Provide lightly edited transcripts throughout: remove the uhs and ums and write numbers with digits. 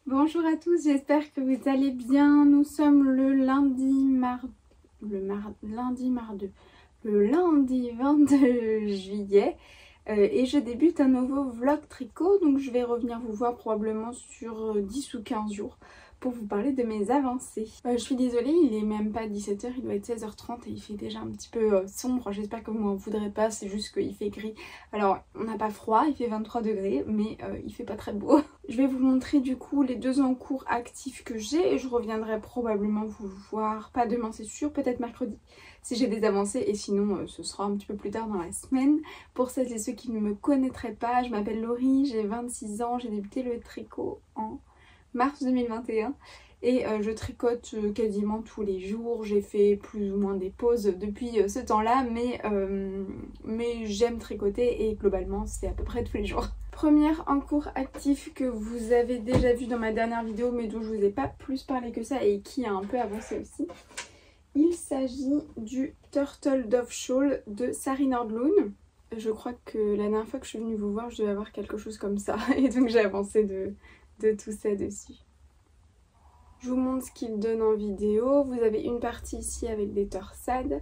Bonjour à tous, j'espère que vous allez bien. Nous sommes le lundi 22 juillet et je débute un nouveau vlog tricot. Donc je vais revenir vous voir probablement sur 10 ou 15 jours pour vous parler de mes avancées. Je suis désolée, il est même pas 17 h, il doit être 16 h 30 et il fait déjà un petit peu sombre. J'espère que vous m'en voudrez pas, c'est juste qu'il fait gris. Alors on n'a pas froid, il fait 23 degrés mais il fait pas très beau. Je vais vous montrer du coup les 2 encours actifs que j'ai et je reviendrai probablement vous voir, pas demain c'est sûr, peut-être mercredi si j'ai des avancées, et sinon ce sera un petit peu plus tard dans la semaine. Pour celles et ceux qui ne me connaîtraient pas, je m'appelle Laurie, j'ai 26 ans, j'ai débuté le tricot en mars 2021 et je tricote quasiment tous les jours. J'ai fait plus ou moins des pauses depuis ce temps-là, mais j'aime tricoter et globalement c'est à peu près tous les jours. Premier encours actif que vous avez déjà vu dans ma dernière vidéo mais dont je vous ai pas plus parlé que ça et qui a un peu avancé aussi. Il s'agit du Turtle Dove Shawl de Sari Nordlund. Je crois que la dernière fois que je suis venue vous voir, je devais avoir quelque chose comme ça et donc j'ai avancé de tout ça dessus. Je vous montre ce qu'il donne en vidéo. Vous avez une partie ici avec des torsades.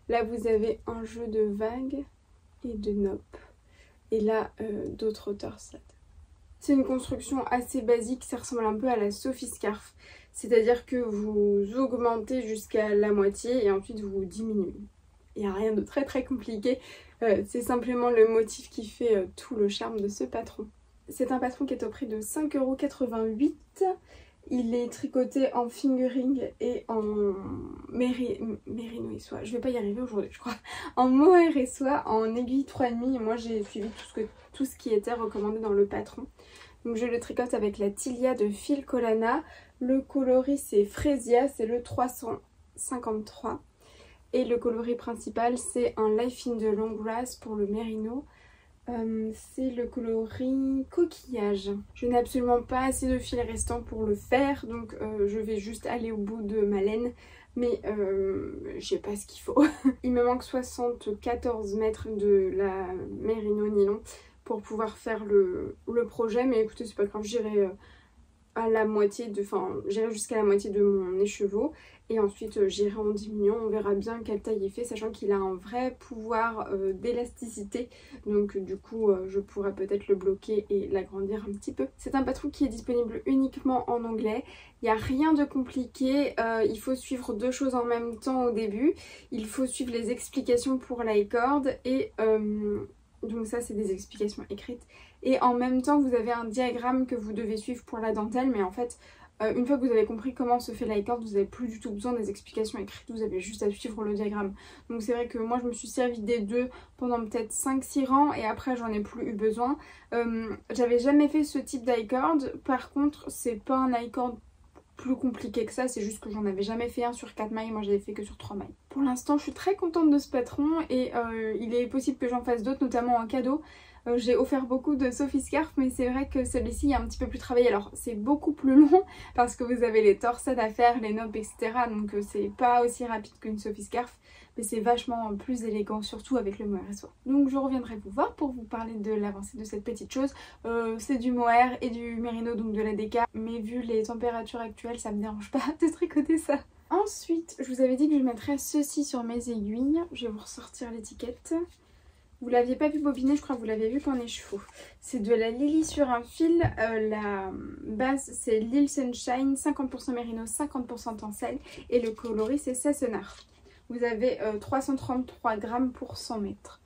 Là vous avez un jeu de vagues et de nappes. Et là d'autres torsades. C'est une construction assez basique, ça ressemble un peu à la Sophie Scarf. C'est-à-dire que vous augmentez jusqu'à la moitié et ensuite vous diminuez. Il n'y a rien de très compliqué. C'est simplement le motif qui fait tout le charme de ce patron. C'est un patron qui est au prix de 5,88 €. Il est tricoté en fingering et en mérino et soie. Je vais pas y arriver aujourd'hui, je crois. En mohair et soie, en aiguille 3,5. Et moi j'ai suivi tout ce qui était recommandé dans le patron. Donc je le tricote avec la Tilia de Phil Colana. Le coloris c'est Fresia, c'est le 353. Et le coloris principal c'est un Life in the Long Grass pour le mérino. C'est le coloris coquillage. Je n'ai absolument pas assez de fil restant pour le faire, donc je vais juste aller au bout de ma laine, mais j'ai pas ce qu'il faut. Il me manque 74 mètres de la mérino nylon pour pouvoir faire le projet, mais écoutez c'est pas grave, j'irai à la moitié j'irai jusqu'à la moitié de mon écheveau et ensuite j'irai en diminuant. On verra bien quelle taille il fait, sachant qu'il a un vrai pouvoir d'élasticité, donc du coup je pourrais peut-être le bloquer et l'agrandir un petit peu. C'est un patron qui est disponible uniquement en anglais. Il n'y a rien de compliqué, il faut suivre 2 choses en même temps au début. Il faut suivre les explications pour l'i-cord et donc ça c'est des explications écrites. Et en même temps vous avez un diagramme que vous devez suivre pour la dentelle, mais en fait une fois que vous avez compris comment se fait l'i-cord, vous n'avez plus du tout besoin des explications écrites, vous avez juste à suivre le diagramme. Donc c'est vrai que moi je me suis servi des deux pendant peut-être 5-6 rangs et après j'en ai plus eu besoin. J'avais jamais fait ce type d'i-cord, par contre c'est pas un i-cord plus compliqué que ça, c'est juste que j'en avais jamais fait un sur 4 mailles, moi j'avais fait que sur 3 mailles. Pour l'instant je suis très contente de ce patron et il est possible que j'en fasse d'autres, notamment en cadeau. J'ai offert beaucoup de Sophie Scarf, mais c'est vrai que celui-ci est un petit peu plus travaillé. Alors c'est beaucoup plus long parce que vous avez les torsades à faire, les nappes, etc. Donc c'est pas aussi rapide qu'une Sophie Scarf, mais c'est vachement plus élégant, surtout avec le mohair et soie. Donc je reviendrai vous voir pour vous parler de l'avancée de cette petite chose. C'est du mohair et du mérino, donc de la DK, mais vu les températures actuelles, ça me dérange pas de tricoter ça. Ensuite, je vous avais dit que je mettrais ceci sur mes aiguilles. Je vais vous ressortir l'étiquette. Vous l'aviez pas vu bobiner, je crois que vous l'avez vu qu'en écheveau. C'est de la Lily sur un fil. La base c'est Lil Sunshine, 50% mérino, 50% tencel. Et le coloris c'est Sassenard. Vous avez 333 grammes pour 100 mètres.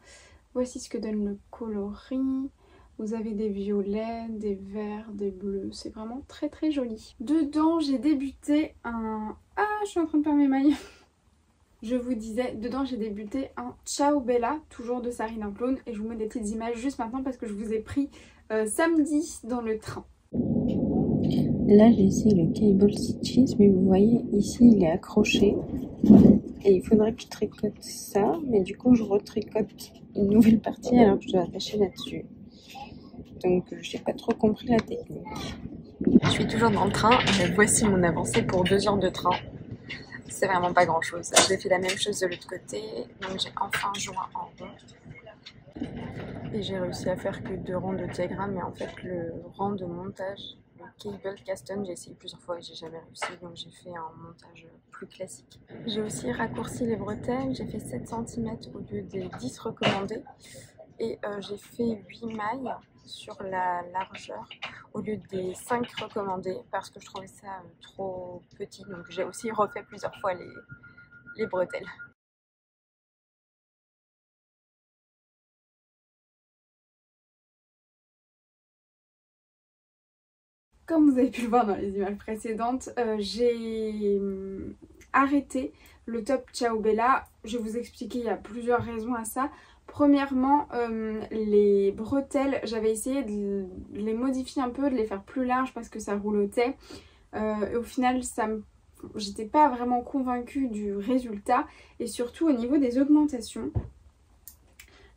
Voici ce que donne le coloris. Vous avez des violets, des verts, des bleus. C'est vraiment très joli. Dedans j'ai débuté un... Ah, je suis en train de perdre mes mailles. Je vous disais, dedans j'ai débuté un Ciao Bella, toujours de Sari Nordlund, et je vous mets des petites images juste maintenant parce que je vous ai pris samedi dans le train. Là j'ai essayé le cable stitches, mais vous voyez ici il est accroché et il faudrait que je tricote ça, mais du coup je retricote une nouvelle partie alors que je dois attacher là-dessus. Donc j'ai pas trop compris la technique. Je suis toujours dans le train, mais voici mon avancée pour 2 heures de train. C'est vraiment pas grand chose. J'ai fait la même chose de l'autre côté, donc j'ai enfin joint en rond. Et j'ai réussi à faire que 2 rangs de diagramme, mais en fait le rang de montage cable caston, j'ai essayé plusieurs fois et j'ai jamais réussi, donc j'ai fait un montage plus classique. J'ai aussi raccourci les bretelles, j'ai fait 7 cm au lieu des 10 recommandés et j'ai fait 8 mailles sur la largeur au lieu des 5 recommandés parce que je trouvais ça trop petit, donc j'ai aussi refait plusieurs fois les bretelles. Comme vous avez pu le voir dans les images précédentes, j'ai arrêté le top Ciao Bella. Je vais vous expliquer, il y a plusieurs raisons à ça. Premièrement, les bretelles, j'avais essayé de les modifier un peu, de les faire plus larges parce que ça roulotait. Et au final, j'étais pas vraiment convaincue du résultat. Et surtout au niveau des augmentations.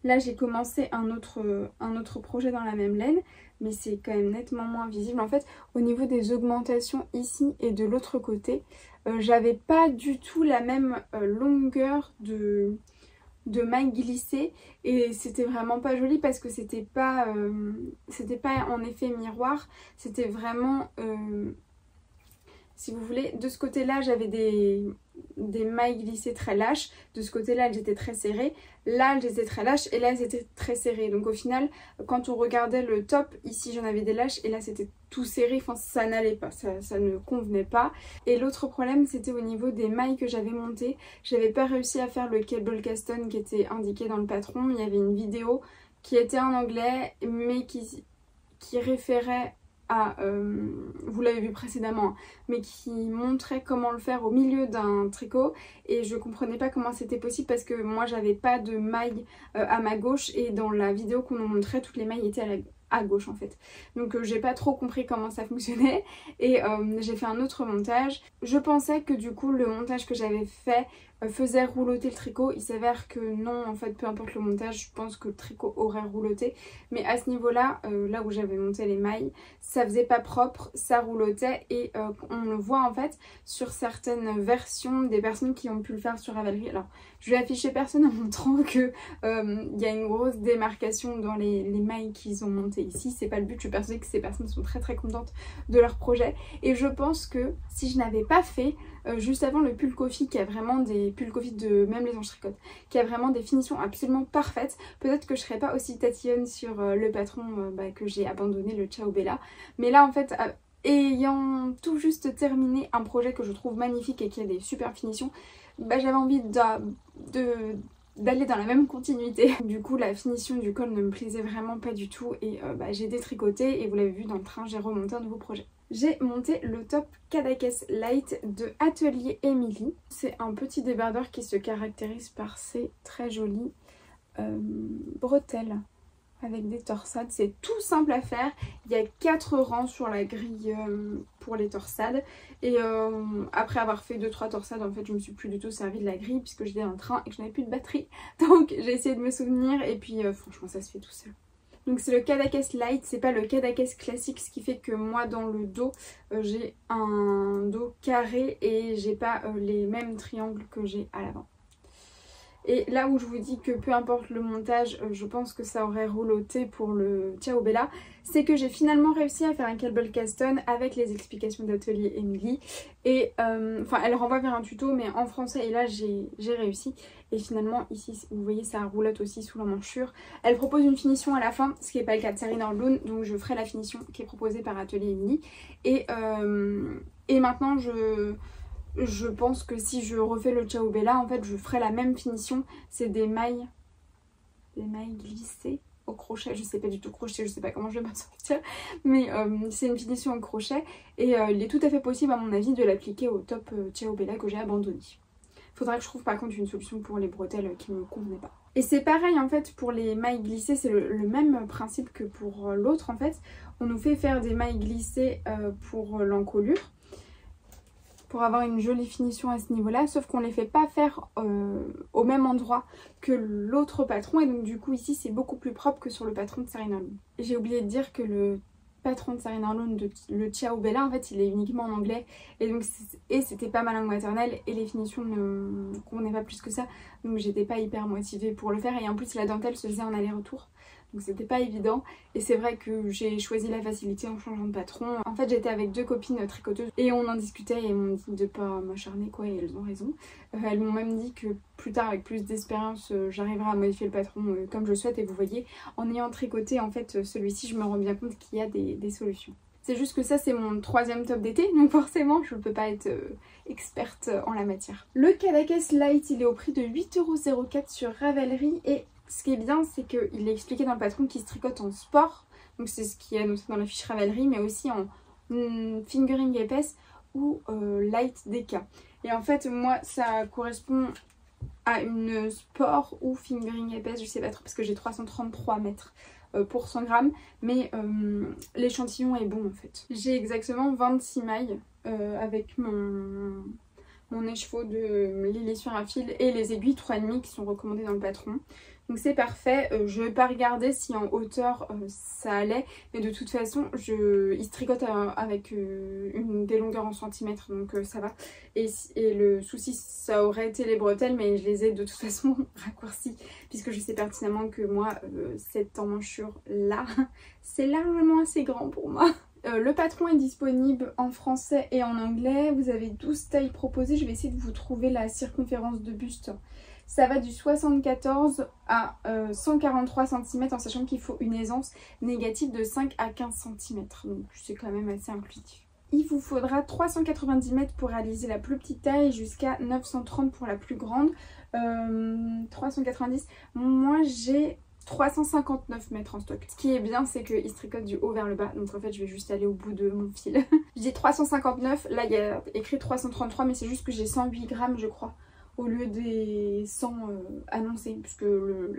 Là, j'ai commencé un autre projet dans la même laine, mais c'est quand même nettement moins visible. En fait, au niveau des augmentations ici et de l'autre côté, j'avais pas du tout la même longueur de mailles glissées et c'était vraiment pas joli parce que c'était pas en effet miroir, c'était vraiment... si vous voulez, de ce côté-là, j'avais des mailles glissées très lâches. De ce côté-là, elles étaient très serrées. Là, elles étaient très lâches et là, elles étaient très serrées. Donc au final, quand on regardait le top, ici, j'en avais des lâches et là, c'était tout serré. Enfin, ça n'allait pas, ça ne convenait pas. Et l'autre problème, c'était au niveau des mailles que j'avais montées. J'avais pas réussi à faire le cable caston qui était indiqué dans le patron. Il y avait une vidéo qui était en anglais, mais qui référait... vous l'avez vu précédemment, mais qui montrait comment le faire au milieu d'un tricot et je comprenais pas comment c'était possible parce que moi j'avais pas de mailles à ma gauche et dans la vidéo qu'on nous montrait toutes les mailles étaient à gauche en fait. Donc j'ai pas trop compris comment ça fonctionnait et j'ai fait un autre montage. Je pensais que du coup le montage que j'avais fait faisait rouloter le tricot. Il s'avère que non, en fait peu importe le montage, je pense que le tricot aurait rouloté, mais à ce niveau là, là où j'avais monté les mailles, ça faisait pas propre, ça roulotait et on le voit en fait sur certaines versions des personnes qui ont pu le faire sur Ravelry. Alors je vais afficher personne en montrant que y a une grosse démarcation dans les mailles qu'ils ont montées ici, c'est pas le but. Je suis persuadée que ces personnes sont très très contentes de leur projet et je pense que si je n'avais pas fait juste avant le pull coffee qui a vraiment des pull coffee de même les anges tricote qui a vraiment des finitions absolument parfaites, peut-être que je serais pas aussi tatillonne sur le patron que j'ai abandonné, le Ciao Bella. Mais là en fait ayant tout juste terminé un projet que je trouve magnifique et qui a des super finitions, j'avais envie d'aller dans la même continuité. Du coup la finition du col ne me plaisait vraiment pas du tout et j'ai détricoté et vous l'avez vu dans le train, j'ai remonté un nouveau projet. J'ai monté le top Cadaqués Light de Atelier Emily. C'est un petit débardeur qui se caractérise par ses très jolies bretelles avec des torsades. C'est tout simple à faire. Il y a 4 rangs sur la grille pour les torsades. Et après avoir fait 2-3 torsades, en fait, je me suis plus du tout servi de la grille puisque j'étais dans le train et que je n'avais plus de batterie. Donc j'ai essayé de me souvenir et puis franchement ça se fait tout seul. Donc c'est le Cadaqués Light, c'est pas le Cadaqués classique, ce qui fait que moi dans le dos j'ai un dos carré et j'ai pas les mêmes triangles que j'ai à l'avant. Et là où je vous dis que peu importe le montage, je pense que ça aurait rouloté pour le Ciao Bella, c'est que j'ai finalement réussi à faire un cable caston avec les explications d'Atelier Emily. Et enfin elle renvoie vers un tuto mais en français et là j'ai réussi. Et finalement ici vous voyez ça roulotte aussi sous l'emmanchure. Elle propose une finition à la fin, ce qui n'est pas le cas de Sarine Orloon, donc je ferai la finition qui est proposée par Atelier Emily. Et maintenant je pense que si je refais le Ciao Bella, en fait je ferai la même finition. C'est des mailles glissées au crochet. Je sais pas du tout crochet, je sais pas comment je vais m'en sortir. Mais c'est une finition au crochet. Et il est tout à fait possible à mon avis de l'appliquer au top Ciao Bella que j'ai abandonné. Faudra que je trouve par contre une solution pour les bretelles qui ne me convenaient pas. Et c'est pareil en fait pour les mailles glissées, c'est le même principe que pour l'autre en fait. On nous fait faire des mailles glissées pour l'encolure, pour avoir une jolie finition à ce niveau-là, sauf qu'on les fait pas faire au même endroit que l'autre patron et donc du coup ici c'est beaucoup plus propre que sur le patron de Sarine Orloon. J'ai oublié de dire que le patron de Sarine Orloon, le Ciao Bella, en fait il est uniquement en anglais et donc c'était pas ma langue maternelle et les finitions ne me convenaient pas plus que ça, donc j'étais pas hyper motivée pour le faire et en plus la dentelle se faisait en aller-retour, donc c'était pas évident. Et c'est vrai que j'ai choisi la facilité en changeant de patron. En fait j'étais avec 2 copines tricoteuses et on en discutait et elles m'ont dit de pas m'acharner quoi, et elles ont raison. Elles m'ont même dit que plus tard avec plus d'expérience j'arriverai à modifier le patron comme je le souhaite. Et vous voyez, en ayant tricoté en fait celui-ci, je me rends bien compte qu'il y a des solutions. C'est juste que ça c'est mon 3e top d'été, donc forcément je ne peux pas être experte en la matière. Le Cadaqués Light, il est au prix de 8,04 € sur Ravelry, et ce qui est bien c'est qu'il est expliqué dans le patron qu'il se tricote en sport, donc c'est ce qui est annoncé dans la fiche Ravelry, mais aussi en fingering épaisse ou light DK. Et en fait moi ça correspond à une sport ou fingering épaisse, je sais pas trop parce que j'ai 333 mètres pour 100 grammes, mais l'échantillon est bon en fait. J'ai exactement 26 mailles avec mon écheveau de Lily sur un fil et les aiguilles 3,5 qui sont recommandées dans le patron. Donc c'est parfait. Je vais pas regarder si en hauteur ça allait, mais de toute façon il se tricote avec des longueurs en centimètres, donc ça va. Et le souci ça aurait été les bretelles, mais je les ai de toute façon raccourcies puisque je sais pertinemment que moi cette emmanchure là c'est largement assez grand pour moi. Le patron est disponible en français et en anglais. Vous avez 12 tailles proposées. Je vais essayer de vous trouver la circonférence de buste. Ça va du 74 à 143 cm en sachant qu'il faut une aisance négative de 5 à 15 cm. Donc c'est quand même assez inclusif. Il vous faudra 390 mètres pour réaliser la plus petite taille jusqu'à 930 pour la plus grande. 390. Moi j'ai 359 mètres en stock. Ce qui est bien c'est qu'il se tricote du haut vers le bas, donc en fait je vais juste aller au bout de mon fil. Je dis 359, là il y a écrit 333 mais c'est juste que j'ai 108 grammes je crois au lieu des 100 annoncés puisque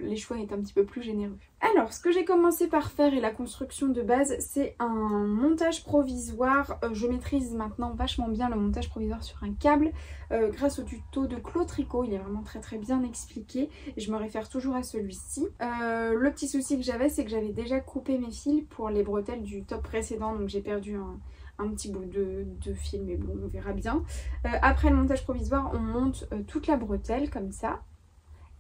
l'écheveau est un petit peu plus généreux. Alors ce que j'ai commencé par faire et la construction de base c'est un montage provisoire. Je maîtrise maintenant vachement bien le montage provisoire sur un câble grâce au tuto de Claude Tricot, il est vraiment très bien expliqué et je me réfère toujours à celui-ci. Le petit souci que j'avais c'est que j'avais déjà coupé mes fils pour les bretelles du top précédent, donc j'ai perdu un petit bout de fil, mais bon on verra bien. Après le montage provisoire on monte toute la bretelle comme ça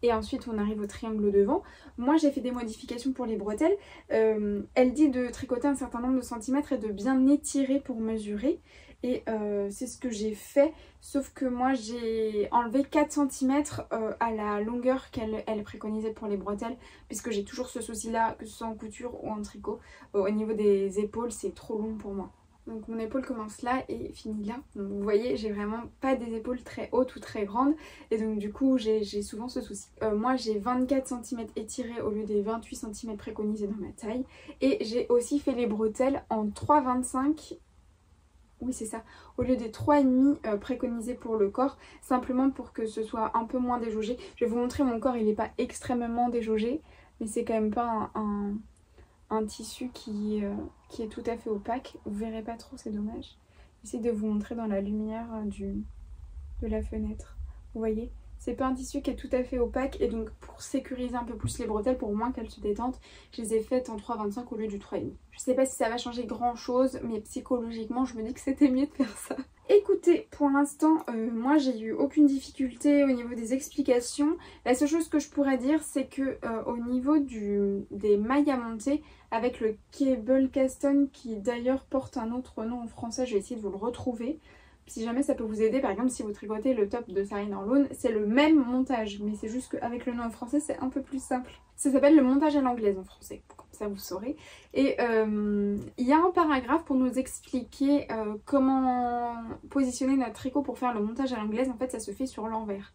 et ensuite on arrive au triangle devant. Moi j'ai fait des modifications pour les bretelles. Elle dit de tricoter un certain nombre de centimètres et de bien étirer pour mesurer et c'est ce que j'ai fait, sauf que moi j'ai enlevé 4 cm à la longueur qu'elle préconisait pour les bretelles puisque j'ai toujours ce souci là que ce soit en couture ou en tricot. Au niveau des épaules c'est trop long pour moi. Donc mon épaule commence là et finit là. Donc vous voyez j'ai vraiment pas des épaules très hautes ou très grandes et donc du coup j'ai souvent ce souci. Moi j'ai 24 cm étirés au lieu des 28 cm préconisés dans ma taille. Et j'ai aussi fait les bretelles en 3,25. Oui c'est ça, au lieu des 3,5 préconisés pour le corps, simplement pour que ce soit un peu moins déjaugé. Je vais vous montrer mon corps, il n'est pas extrêmement déjaugé, mais c'est quand même pas un tissu qui est tout à fait opaque. Vous verrez pas trop, c'est dommage. J'essaie de vous montrer dans la lumière de la fenêtre. Vous voyez, c'est pas un tissu qui est tout à fait opaque et donc pour sécuriser un peu plus les bretelles, pour moins qu'elles se détendent, je les ai faites en 3,25 au lieu du 3,5. Je sais pas si ça va changer grand chose, mais psychologiquement je me dis que c'était mieux de faire ça. Écoutez, pour l'instant, moi j'ai eu aucune difficulté au niveau des explications. La seule chose que je pourrais dire, c'est que au niveau des mailles à monter, avec le cable caston qui d'ailleurs porte un autre nom en français, je vais essayer de vous le retrouver. Si jamais ça peut vous aider, par exemple si vous tricotez le top de Sarine Orlone, c'est le même montage, mais c'est juste qu'avec le nom en français c'est un peu plus simple. Ça s'appelle le montage à l'anglaise en français, comme ça vous saurez. Et il y a un paragraphe pour nous expliquer comment positionner notre tricot pour faire le montage à l'anglaise. En fait ça se fait sur l'envers.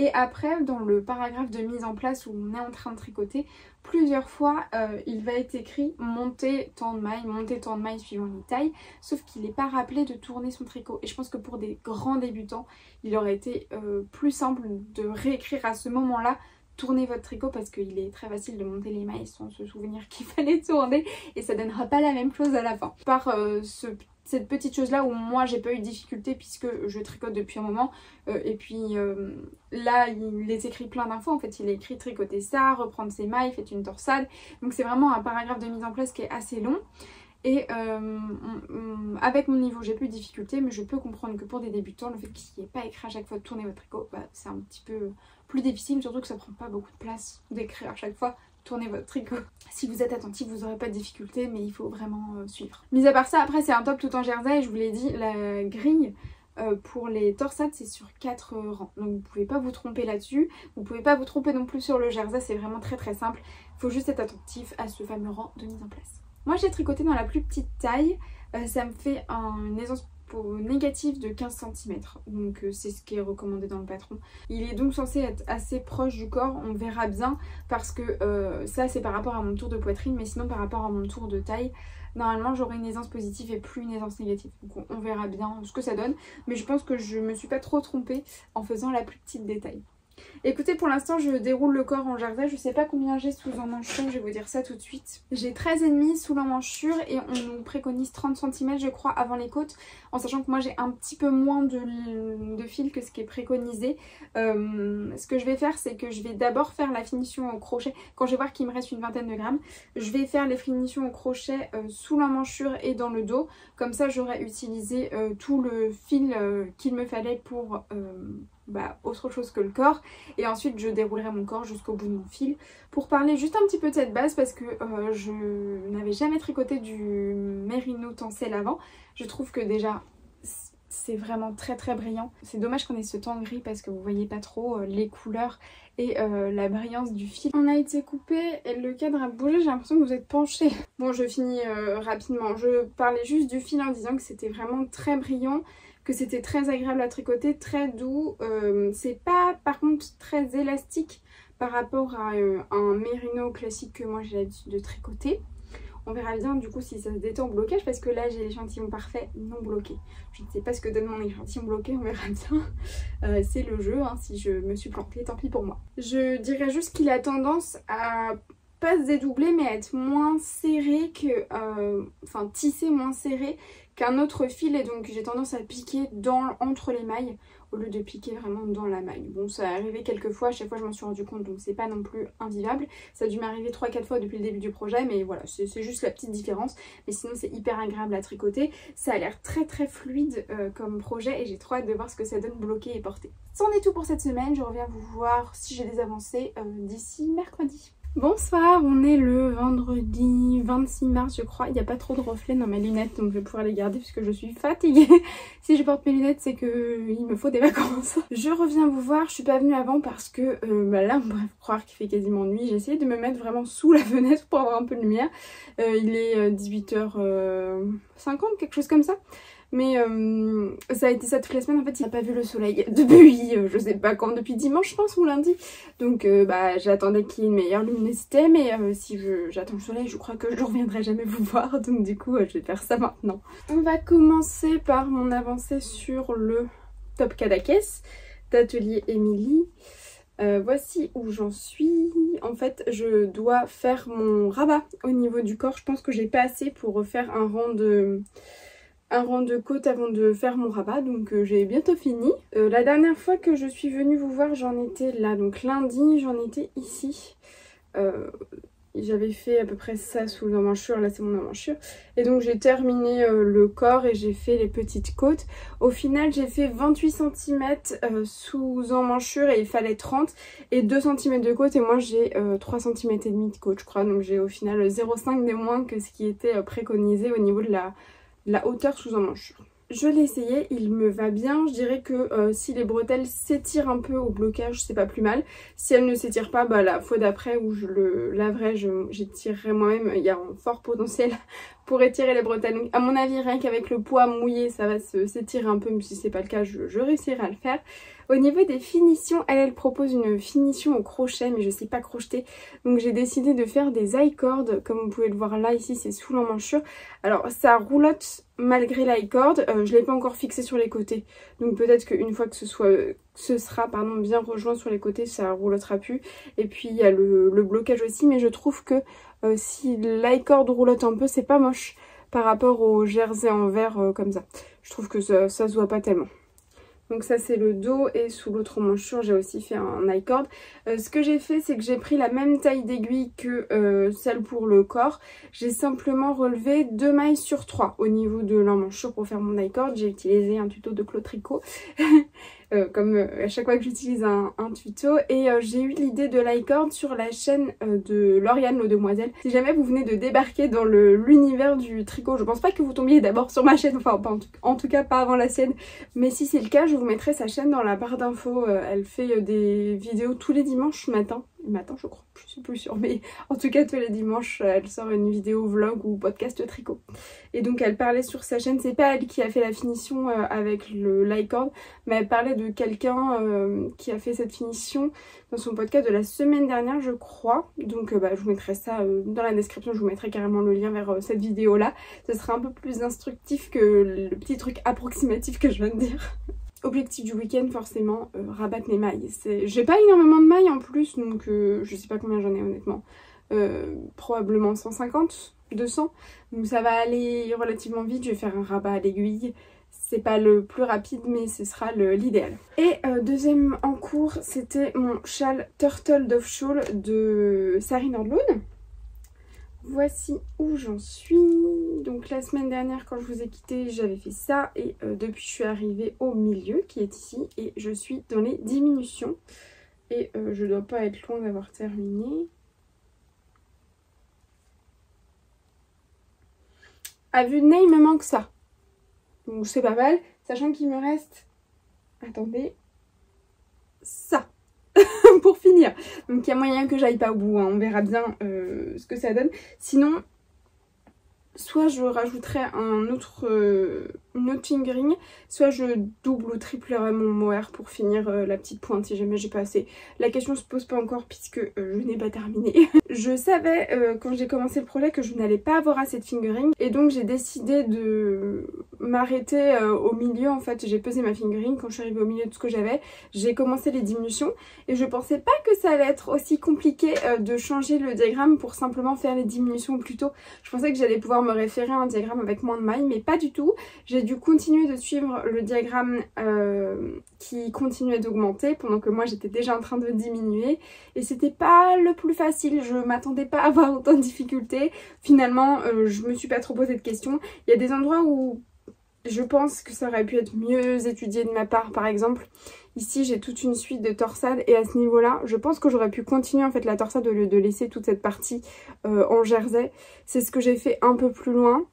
Et après, dans le paragraphe de mise en place où on est en train de tricoter, plusieurs fois il va être écrit monter tant de mailles suivant les tailles, sauf qu'il n'est pas rappelé de tourner son tricot. Et je pense que pour des grands débutants, il aurait été plus simple de réécrire à ce moment-là tournez votre tricot parce qu'il est très facile de monter les mailles sans se souvenir qu'il fallait tourner et ça donnera pas la même chose à la fin. Par cette petite chose là où moi j'ai pas eu de difficulté puisque je tricote depuis un moment et puis là il est écrit plein d'infos, en fait il est écrit tricoter ça, reprendre ses mailles, faites une torsade, donc c'est vraiment un paragraphe de mise en place qui est assez long. Et avec mon niveau j'ai plus de difficulté, mais je peux comprendre que pour des débutants le fait qu'il n'y ait pas écrit à chaque fois de tourner votre tricot, bah, c'est un petit peu plus difficile, surtout que ça prend pas beaucoup de place d'écrire à chaque fois tourner votre tricot. Si vous êtes attentif, vous n'aurez pas de difficulté, mais il faut vraiment suivre. Mis à part ça, après c'est un top tout en jersey et je vous l'ai dit, la grille pour les torsades c'est sur 4 rangs. Donc vous pouvez pas vous tromper là-dessus. Vous pouvez pas vous tromper non plus sur le jersey, c'est vraiment très très simple. Il faut juste être attentif à ce fameux rang de mise en place. Moi j'ai tricoté dans la plus petite taille. Ça me fait une aisance négative de 15 cm. Donc c'est ce qui est recommandé dans le patron. Il est donc censé être assez proche du corps. On verra bien parce que ça c'est par rapport à mon tour de poitrine. Mais sinon par rapport à mon tour de taille, normalement j'aurai une aisance positive et plus une aisance négative. Donc on verra bien ce que ça donne. Mais je pense que je me suis pas trop trompée en faisant la plus petite des tailles. Écoutez, pour l'instant je déroule le corps en jersey, je sais pas combien j'ai sous l'emmanchure, je vais vous dire ça tout de suite. J'ai 13,5 sous l'emmanchure et on nous préconise 30 cm je crois avant les côtes, en sachant que moi j'ai un petit peu moins de fil que ce qui est préconisé. Ce que je vais faire c'est que je vais d'abord faire la finition au crochet, quand je vais voir qu'il me reste une vingtaine de grammes, je vais faire les finitions au crochet sous l'emmanchure et dans le dos, comme ça j'aurai utilisé tout le fil qu'il me fallait pour... autre chose que le corps, et ensuite je déroulerai mon corps jusqu'au bout de mon fil. Pour parler juste un petit peu de cette base, parce que je n'avais jamais tricoté du mérino tencel avant, je trouve que déjà c'est vraiment très très brillant. C'est dommage qu'on ait ce temps gris parce que vous voyez pas trop les couleurs et la brillance du fil. On a été coupé et le cadre a bougé, j'ai l'impression que vous êtes penché. Bon, je finis rapidement. Je parlais juste du fil en disant que c'était vraiment très brillant, que c'était très agréable à tricoter, très doux. C'est pas par contre très élastique par rapport à un mérino classique que moi j'ai l'habitude de tricoter. On verra bien du coup si ça se détend au blocage parce que là j'ai l'échantillon parfait non bloqué. Je ne sais pas ce que donne mon échantillon bloqué, on verra bien. C'est le jeu, hein, si je me suis plantée, tant pis pour moi. Je dirais juste qu'il a tendance à pas se dédoubler mais à être moins serré que... enfin tissé moins serré qu'un autre fil, et donc j'ai tendance à piquer entre les mailles au lieu de piquer vraiment dans la maille. Bon, ça est arrivé quelques fois, à chaque fois je m'en suis rendu compte, donc c'est pas non plus invivable. Ça a dû m'arriver 3-4 fois depuis le début du projet, mais voilà, c'est juste la petite différence. Mais sinon c'est hyper agréable à tricoter. Ça a l'air très très fluide comme projet et j'ai trop hâte de voir ce que ça donne bloqué et porté. C'en est tout pour cette semaine, je reviens vous voir si j'ai des avancées d'ici mercredi. Bonsoir, on est le vendredi 26 mars je crois, il n'y a pas trop de reflets dans mes lunettes donc je vais pouvoir les garder puisque je suis fatiguée. Si je porte mes lunettes c'est qu'il me faut des vacances. Je reviens vous voir, je suis pas venue avant parce que là on pourrait croire qu'il fait quasiment nuit. J'ai essayé de me mettre vraiment sous la fenêtre pour avoir un peu de lumière. Il est 18h50, quelque chose comme ça. Mais ça a été ça toute la semaine, en fait il n'a pas vu le soleil depuis je sais pas quand, depuis dimanche je pense ou lundi. Donc j'attendais qu'il y ait une meilleure luminosité, mais si j'attends le soleil je crois que je ne reviendrai jamais vous voir, donc du coup je vais faire ça maintenant. On va commencer par mon avancée sur le top Cadaqués d'Atelier Émilie. Voici où j'en suis. En fait je dois faire mon rabat au niveau du corps, je pense que j'ai pas assez pour refaire un rang de côte avant de faire mon rabat, donc j'ai bientôt fini. La dernière fois que je suis venue vous voir j'en étais là, donc lundi j'en étais ici. J'avais fait à peu près ça sous l'emmanchure, là c'est mon emmanchure. Et donc j'ai terminé le corps et j'ai fait les petites côtes. Au final j'ai fait 28 cm sous emmanchure et il fallait 30 et 2 cm de côte, et moi j'ai 3 cm et demi de côte je crois. Donc j'ai au final 0,5 de moins que ce qui était préconisé au niveau de la hauteur sous emmanchure. Je l'ai essayé, il me va bien. Je dirais que si les bretelles s'étirent un peu au blocage, c'est pas plus mal. Si elles ne s'étirent pas, la fois d'après où je le laverai, j'étirerai moi-même. Il y a un fort potentiel pour étirer les bretelles. Donc à mon avis, rien qu'avec le poids mouillé, ça va s'étirer un peu. Mais si c'est pas le cas, je réussirai à le faire. Au niveau des finitions, elle propose une finition au crochet, mais je sais pas crocheter. Donc j'ai décidé de faire des I-cords, comme vous pouvez le voir là, ici c'est sous l'emmanchure. Alors ça roulotte malgré l'I-cord, je l'ai pas encore fixé sur les côtés. Donc peut-être qu'une fois que ce sera bien rejoint sur les côtés, ça roulottera plus. Et puis il y a le blocage aussi, mais je trouve que si l'I-cord roulotte un peu, c'est pas moche par rapport au jersey en verre comme ça. Je trouve que ça se voit pas tellement. Donc ça c'est le dos, et sous l'autre emmanchure j'ai aussi fait un I-cord. Ce que j'ai fait c'est que j'ai pris la même taille d'aiguille que celle pour le corps. J'ai simplement relevé 2 mailles sur 3 au niveau de l'emmanchure pour faire mon I-cord. J'ai utilisé un tuto de Claude Tricot. comme à chaque fois que j'utilise un tuto. Et j'ai eu l'idée de l'iCord sur la chaîne de Lauriane le Demoiselle. Si jamais vous venez de débarquer dans l'univers du tricot, je pense pas que vous tombiez d'abord sur ma chaîne, enfin en tout cas pas avant la sienne, mais si c'est le cas, je vous mettrai sa chaîne dans la barre d'infos. Elle fait des vidéos tous les dimanches matin je crois, je suis plus sûre, mais en tout cas tous les dimanches elle sort une vidéo vlog ou podcast tricot. Et donc elle parlait sur sa chaîne, c'est pas elle qui a fait la finition avec le l'iCord, mais elle parlait de quelqu'un qui a fait cette finition dans son podcast de la semaine dernière je crois. Donc je vous mettrai ça dans la description, je vous mettrai carrément le lien vers cette vidéo là. Ce sera un peu plus instructif que le petit truc approximatif que je viens de dire. Objectif du week-end forcément, rabattre mes mailles. J'ai pas énormément de mailles en plus, donc je sais pas combien j'en ai honnêtement. Probablement 150, 200. Donc ça va aller relativement vite, je vais faire un rabat à l'aiguille. C'est pas le plus rapide mais ce sera l'idéal. Et deuxième en cours, c'était mon châle Turtle Dove Shawl de Sari Nordlund. Voici où j'en suis. Donc la semaine dernière quand je vous ai quitté j'avais fait ça et depuis je suis arrivée au milieu qui est ici et je suis dans les diminutions et je dois pas être loin d'avoir terminé. À vue de nez il me manque ça, donc c'est pas mal, sachant qu'il me reste, attendez, ça pour finir. Donc il y a moyen que j'aille pas au bout, hein. On verra bien ce que ça donne. Sinon, soit je rajouterai une autre fingering, soit je double ou triplerai mon mohair pour finir la petite pointe si jamais j'ai pas assez. La question se pose pas encore puisque je n'ai pas terminé. Je savais quand j'ai commencé le projet que je n'allais pas avoir assez de fingering et donc j'ai décidé de m'arrêter au milieu. En fait j'ai pesé ma fingering, quand je suis arrivée au milieu de ce que j'avais, j'ai commencé les diminutions et je pensais pas que ça allait être aussi compliqué de changer le diagramme pour simplement faire les diminutions plus tôt. Je pensais que j'allais pouvoir me référer à un diagramme avec moins de mailles mais pas du tout. J'ai dû continuer de suivre le diagramme qui continuait d'augmenter pendant que moi j'étais déjà en train de diminuer et c'était pas le plus facile, je m'attendais pas à avoir autant de difficultés. Finalement je me suis pas trop posé de questions. Il y a des endroits où je pense que ça aurait pu être mieux étudié de ma part. Par exemple ici j'ai toute une suite de torsades et à ce niveau là je pense que j'aurais pu continuer en fait la torsade au lieu de laisser toute cette partie en jersey. C'est ce que j'ai fait un peu plus loin.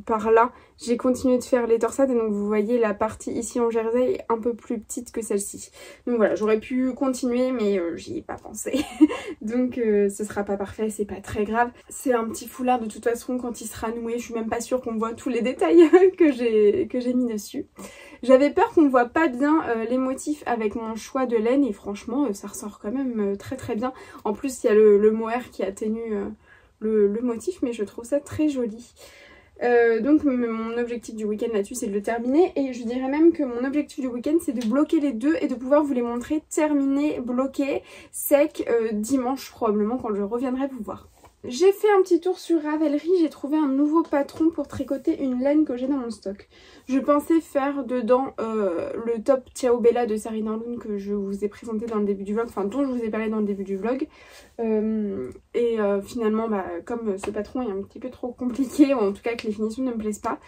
Par là j'ai continué de faire les torsades et donc vous voyez la partie ici en jersey est un peu plus petite que celle-ci. Donc voilà, j'aurais pu continuer mais j'y ai pas pensé. Donc ce sera pas parfait, c'est pas très grave. C'est un petit foulard de toute façon, quand il sera noué je suis même pas sûre qu'on voit tous les détails que j'ai mis dessus. J'avais peur qu'on voit pas bien les motifs avec mon choix de laine et franchement ça ressort quand même très très bien. En plus il y a le mohair qui atténue le motif mais je trouve ça très joli. Donc mon objectif du week-end là-dessus c'est de le terminer et je dirais même que mon objectif du week-end c'est de bloquer les deux et de pouvoir vous les montrer terminés, bloqués, secs dimanche probablement quand je reviendrai vous voir. J'ai fait un petit tour sur Ravelry, j'ai trouvé un nouveau patron pour tricoter une laine que j'ai dans mon stock. Je pensais faire dedans le top Ciao Bella de Sari Nordlund que je vous ai présenté dans le début du vlog, enfin dont je vous ai parlé dans le début du vlog. Finalement comme ce patron est un petit peu trop compliqué, ou en tout cas que les finitions ne me plaisent pas,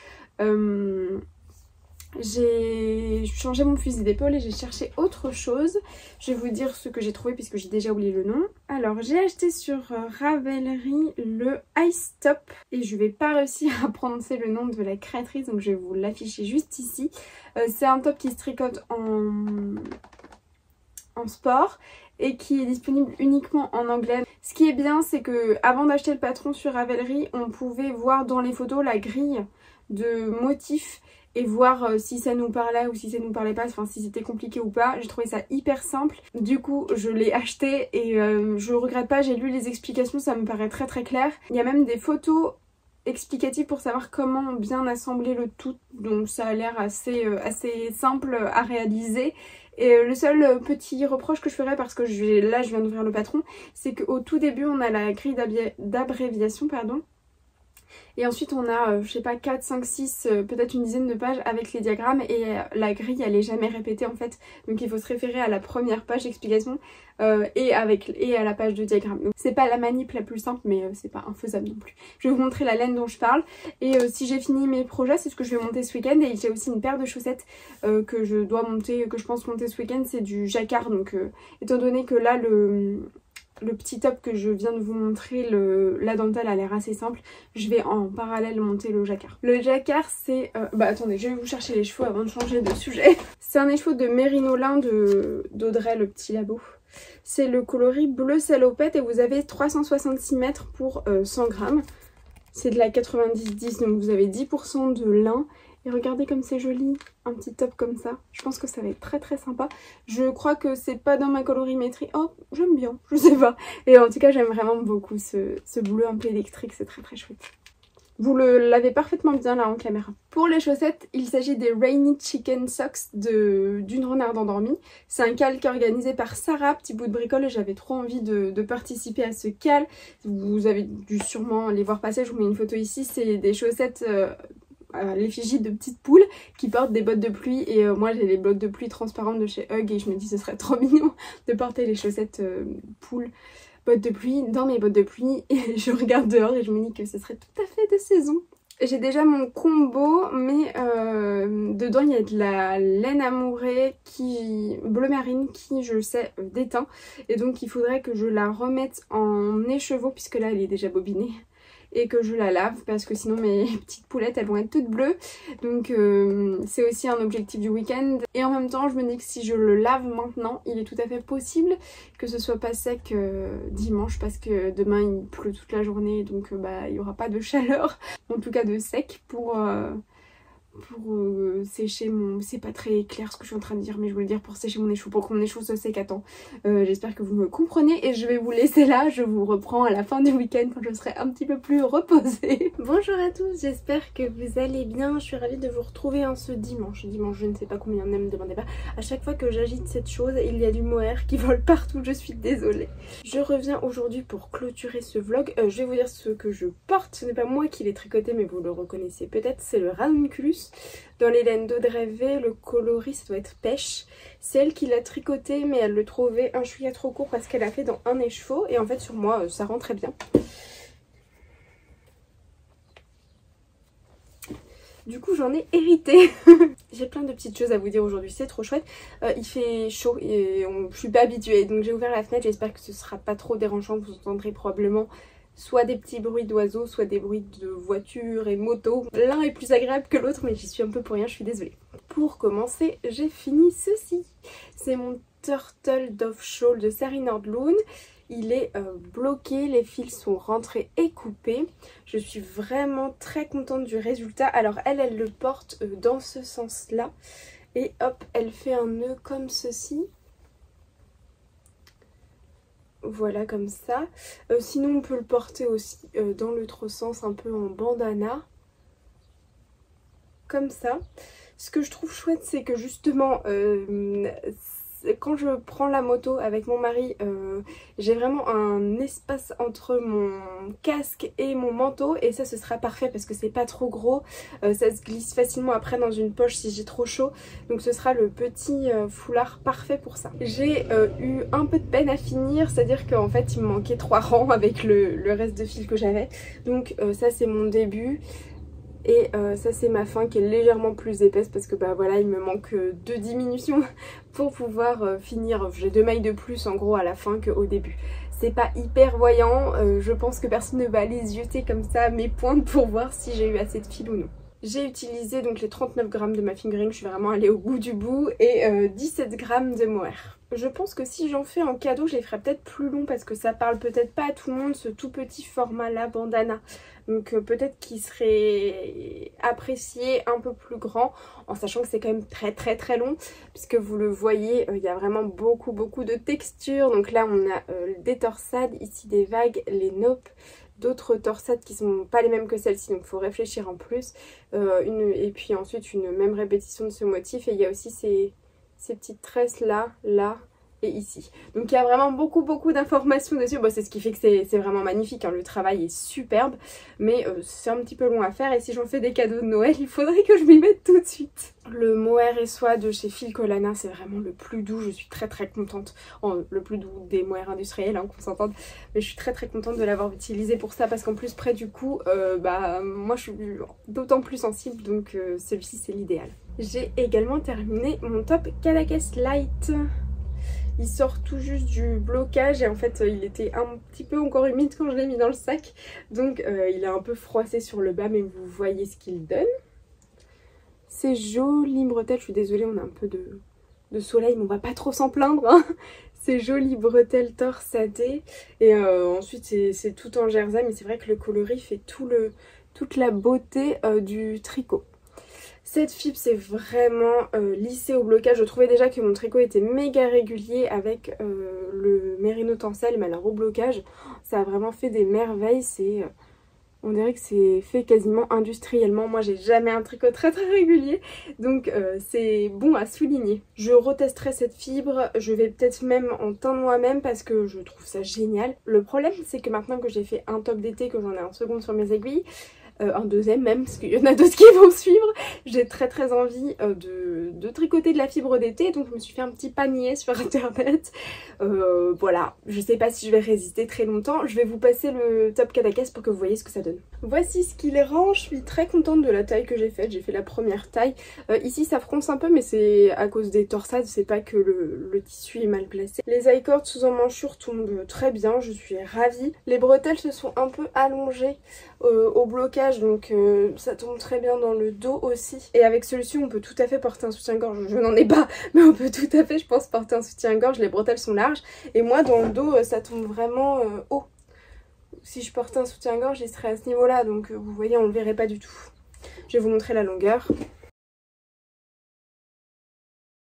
j'ai changé mon fusil d'épaule et j'ai cherché autre chose. Je vais vous dire ce que j'ai trouvé puisque j'ai déjà oublié le nom. Alors j'ai acheté sur Ravelry le Ice Top et je vais pas réussir à prononcer le nom de la créatrice donc je vais vous l'afficher juste ici. C'est un top qui se tricote en sport et qui est disponible uniquement en anglais. Ce qui est bien c'est que avant d'acheter le patron sur Ravelry on pouvait voir dans les photos la grille de motifs et voir si ça nous parlait ou si ça nous parlait pas, enfin si c'était compliqué ou pas. J'ai trouvé ça hyper simple, du coup je l'ai acheté et je regrette pas, j'ai lu les explications, ça me paraît très très clair. Il y a même des photos explicatives pour savoir comment bien assembler le tout, donc ça a l'air assez simple à réaliser. Et le seul petit reproche que je ferais, parce que là je viens d'ouvrir le patron, c'est qu'au tout début on a la grille d'abréviation, pardon. Et ensuite on a, je sais pas, 4, 5, 6, peut-être une dizaine de pages avec les diagrammes et la grille elle est jamais répétée en fait. Donc il faut se référer à la première page d'explication et à la page de diagramme. Donc c'est pas la manip la plus simple mais c'est pas infaisable non plus. Je vais vous montrer la laine dont je parle et si j'ai fini mes projets c'est ce que je vais monter ce week-end. Et j'ai aussi une paire de chaussettes que je dois monter, que je pense monter ce week-end, c'est du jacquard. Donc étant donné que là le petit top que je viens de vous montrer, la dentelle a l'air assez simple, je vais en parallèle monter le jacquard. Le jacquard c'est... bah attendez, je vais vous chercher les chevaux avant de changer de sujet. C'est un écheveau de Merinolin d'Audrey, le petit labo. C'est le coloris bleu salopette et vous avez 366 mètres pour 100 grammes. C'est de la 90-10, donc vous avez 10% de lin. Et regardez comme c'est joli, un petit top comme ça. Je pense que ça va être très très sympa. Je crois que c'est pas dans ma colorimétrie. Oh, j'aime bien, je sais pas. Et en tout cas, j'aime vraiment beaucoup ce bleu un peu électrique, c'est très très chouette. Vous l'avez parfaitement bien là en caméra. Pour les chaussettes, il s'agit des Rainy Chicken Socks d'une renarde endormie. C'est un cal qui est organisé par Sarah, petit bout de bricole, et j'avais trop envie de participer à ce cal. Vous avez dû sûrement les voir passer, je vous mets une photo ici. C'est des chaussettes... à l'effigie de petites poules qui portent des bottes de pluie et moi j'ai les bottes de pluie transparentes de chez Hug et je me dis ce serait trop mignon de porter les chaussettes poules bottes de pluie dans mes bottes de pluie et je regarde dehors et je me dis que ce serait tout à fait de saison. J'ai déjà mon combo mais dedans il y a de la laine amourée bleu marine qui je sais déteint et donc il faudrait que je la remette en écheveau puisque là elle est déjà bobinée. Et que je la lave parce que sinon mes petites poulettes elles vont être toutes bleues. Donc c'est aussi un objectif du week-end. Et en même temps je me dis que si je le lave maintenant, il est tout à fait possible que ce soit pas sec dimanche parce que demain il pleut toute la journée. Donc il n'y aura pas de chaleur, en tout cas de sec pour sécher mon... C'est pas très clair ce que je suis en train de dire mais je voulais dire pour sécher mon écheveau, pour que mon écheveau se sèque à temps. J'espère que vous me comprenez et je vais vous laisser là, je vous reprends à la fin du week-end quand je serai un petit peu plus reposée. Bonjour à tous, j'espère que vous allez bien, je suis ravie de vous retrouver ce dimanche. Dimanche je ne sais pas combien, ne me demandez pas. À chaque fois que j'agite cette chose, il y a du mohair qui vole partout, je suis désolée. Je reviens aujourd'hui pour clôturer ce vlog. Je vais vous dire ce que je porte, ce n'est pas moi qui l'ai tricoté mais vous le reconnaissez peut-être, c'est le ranunculus. Dans les laines d'Audrey V, le coloris ça doit être pêche. C'est elle qui l'a tricoté mais elle le trouvait un chouïa trop court parce qu'elle a fait dans un écheveau et en fait sur moi ça rend très bien. Du coup j'en ai hérité. J'ai plein de petites choses à vous dire aujourd'hui, c'est trop chouette. Il fait chaud et je suis pas habituée donc j'ai ouvert la fenêtre, j'espère que ce sera pas trop dérangeant, vous entendrez probablement soit des petits bruits d'oiseaux, soit des bruits de voitures et motos. L'un est plus agréable que l'autre mais j'y suis un peu pour rien, je suis désolée. Pour commencer, j'ai fini ceci. C'est mon Turtle Dove Shawl de Saree Nordlund. Il est bloqué, les fils sont rentrés et coupés. Je suis vraiment très contente du résultat. Alors elle le porte dans ce sens-là. Et hop, elle fait un nœud comme ceci. Voilà comme ça. Sinon on peut le porter aussi dans l'autre sens, un peu en bandana. Comme ça. Ce que je trouve chouette c'est que justement quand je prends la moto avec mon mari, j'ai vraiment un espace entre mon casque et mon manteau et ça ce sera parfait parce que c'est pas trop gros, ça se glisse facilement après dans une poche si j'ai trop chaud, donc ce sera le petit foulard parfait pour ça. J'ai eu un peu de peine à finir, c'est à dire qu'en fait il me manquait 3 rangs avec le reste de fil que j'avais, donc ça c'est mon début. Et ça c'est ma fin qui est légèrement plus épaisse parce que bah voilà il me manque 2 diminutions pour pouvoir finir. J'ai 2 mailles de plus en gros à la fin qu'au début. C'est pas hyper voyant, je pense que personne ne va aller zioter comme ça mes pointes pour voir si j'ai eu assez de fil ou non. J'ai utilisé donc les 39 grammes de ma fingering, je suis vraiment allée au bout du bout, et 17 grammes de mohair. Je pense que si j'en fais en cadeau, je les ferai peut-être plus longs parce que ça parle peut-être pas à tout le monde ce tout petit format là bandana. Donc peut-être qu'il serait apprécié un peu plus grand en sachant que c'est quand même très long puisque vous le voyez, il y a vraiment beaucoup de texture. Donc là on a des torsades, ici des vagues, les naupes, d'autres torsades qui sont pas les mêmes que celle-ci donc il faut réfléchir en plus. Et puis ensuite une même répétition de ce motif et il y a aussi ces petites tresses là et ici. Donc il y a vraiment beaucoup d'informations dessus. Bon, c'est ce qui fait que c'est vraiment magnifique, hein. Le travail est superbe, mais c'est un petit peu long à faire et si j'en fais des cadeaux de Noël, il faudrait que je m'y mette tout de suite. Le mohair et soie de chez Filcolana, c'est vraiment le plus doux, je suis très contente. Le plus doux des mohairs industriels, hein, qu'on s'entende, mais je suis très contente de l'avoir utilisé pour ça parce qu'en plus près du cou, moi je suis d'autant plus sensible, donc celui-ci c'est l'idéal. J'ai également terminé mon top Cadaqués Light. Il sort tout juste du blocage et en fait il était un petit peu encore humide quand je l'ai mis dans le sac. Donc il est un peu froissé sur le bas mais vous voyez ce qu'il donne. C'est joli bretelles, je suis désolée on a un peu de soleil mais on va pas trop s'en plaindre, hein. C'est joli bretelles torsadées et ensuite c'est tout en jersey mais c'est vrai que le coloris fait toute la beauté du tricot. Cette fibre c'est vraiment lissé au blocage. Je trouvais déjà que mon tricot était méga régulier avec le mérino tencel, mais alors au blocage ça a vraiment fait des merveilles. On dirait que c'est fait quasiment industriellement. Moi j'ai jamais un tricot très régulier, donc c'est bon à souligner. Je retesterai cette fibre, je vais peut-être même en teindre moi-même parce que je trouve ça génial. Le problème c'est que maintenant que j'ai fait un top d'été, que j'en ai un second sur mes aiguilles, un deuxième même, parce qu'il y en a d'autres qui vont suivre. J'ai très envie de tricoter de la fibre d'été, donc je me suis fait un petit panier sur internet. Voilà, je sais pas si je vais résister très longtemps. Je vais vous passer le top Cadaqués pour que vous voyez ce que ça donne. Voici ce qu'il rend, je suis très contente de la taille que j'ai faite. J'ai fait la première taille. Ici ça fronce un peu mais c'est à cause des torsades, c'est pas que le tissu est mal placé. Les I-cords sous emmanchure tombent très bien, je suis ravie. Les bretelles se sont un peu allongées au blocage, donc ça tombe très bien dans le dos aussi. Et avec celui-ci on peut tout à fait porter un soutien-gorge, je n'en ai pas mais on peut tout à fait je pense porter un soutien-gorge. Les bretelles sont larges et moi dans le dos ça tombe vraiment haut. Si je portais un soutien-gorge il serait à ce niveau là, donc vous voyez on le verrait pas du tout. Je vais vous montrer la longueur.